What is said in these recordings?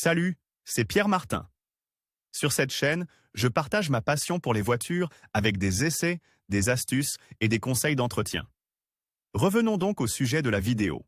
Salut, c'est Pierre Martin. Sur cette chaîne, je partage ma passion pour les voitures avec des essais, des astuces et des conseils d'entretien. Revenons donc au sujet de la vidéo.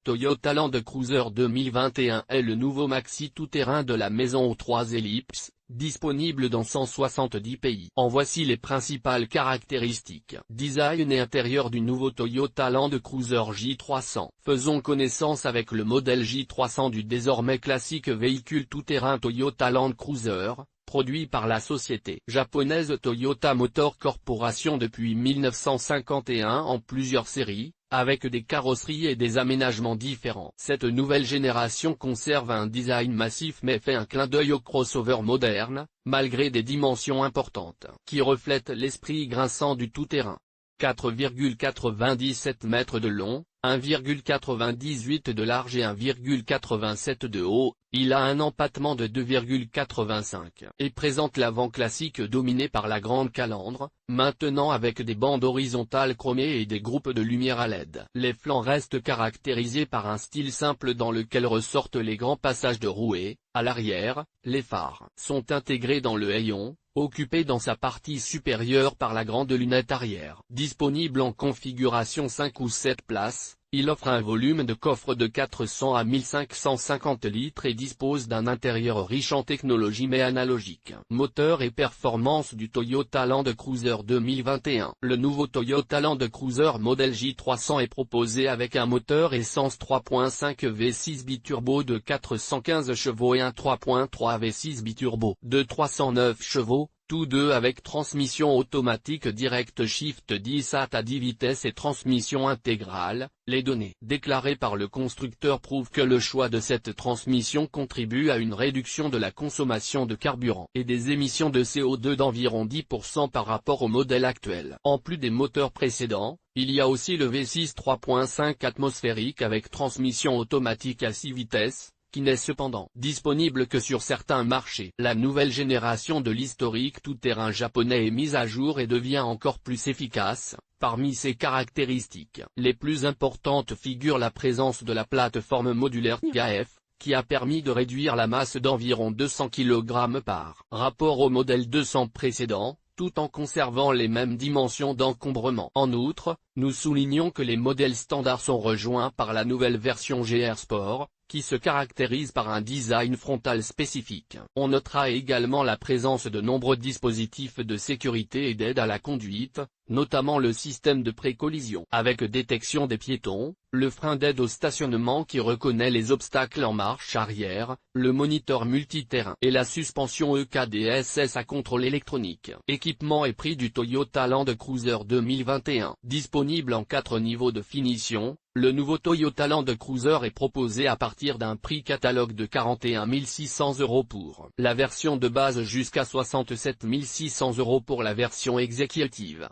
Toyota Land Cruiser 2021 est le nouveau maxi tout-terrain de la maison aux 3 ellipses, disponible dans 170 pays. En voici les principales caractéristiques. Design et intérieur du nouveau Toyota Land Cruiser J300. Faisons connaissance avec le modèle J300 du désormais classique véhicule tout-terrain Toyota Land Cruiser, produit par la société japonaise Toyota Motor Corporation depuis 1951 en plusieurs séries, avec des carrosseries et des aménagements différents. Cette nouvelle génération conserve un design massif mais fait un clin d'œil au crossover moderne, malgré des dimensions importantes, qui reflètent l'esprit grinçant du tout-terrain. 4,97 mètres de long, 1,98 de large et 1,87 de haut, il a un empattement de 2,85 et présente l'avant classique dominé par la grande calandre, maintenant avec des bandes horizontales chromées et des groupes de lumière à LED. Les flancs restent caractérisés par un style simple dans lequel ressortent les grands passages de rouée. À l'arrière, les phares sont intégrés dans le hayon, occupé dans sa partie supérieure par la grande lunette arrière. Disponible en configuration 5 ou 7 places, il offre un volume de coffre de 400 à 1550 litres et dispose d'un intérieur riche en technologie mais analogique. Moteur et performance du Toyota Land Cruiser 2021. Le nouveau Toyota Land Cruiser modèle J300 est proposé avec un moteur essence 3.5 V6 biturbo de 415 chevaux et un 3.3 V6 biturbo de 309 chevaux. Tous deux avec transmission automatique Direct Shift 10 à 10 vitesses et transmission intégrale. Les données déclarées par le constructeur prouvent que le choix de cette transmission contribue à une réduction de la consommation de carburant et des émissions de CO2 d'environ 10% par rapport au modèle actuel. En plus des moteurs précédents, il y a aussi le V6 3.5 atmosphérique avec transmission automatique à 6 vitesses, qui n'est cependant disponible que sur certains marchés. La nouvelle génération de l'historique tout-terrain japonais est mise à jour et devient encore plus efficace. Parmi ses caractéristiques, les plus importantes figurent la présence de la plateforme modulaire IAF, qui a permis de réduire la masse d'environ 200 kg par rapport au modèle 200 précédent, tout en conservant les mêmes dimensions d'encombrement. En outre, nous soulignons que les modèles standards sont rejoints par la nouvelle version GR Sport, qui se caractérise par un design frontal spécifique. On notera également la présence de nombreux dispositifs de sécurité et d'aide à la conduite, notamment le système de pré-collision avec détection des piétons, le frein d'aide au stationnement qui reconnaît les obstacles en marche arrière, le moniteur multiterrain et la suspension EKDSS à contrôle électronique. Équipement et prix du Toyota Land Cruiser 2021. Disponible en 4 niveaux de finition, le nouveau Toyota Land Cruiser est proposé à partir d'un prix catalogue de 41 600 € pour la version de base jusqu'à 67 600 € pour la version exécutive.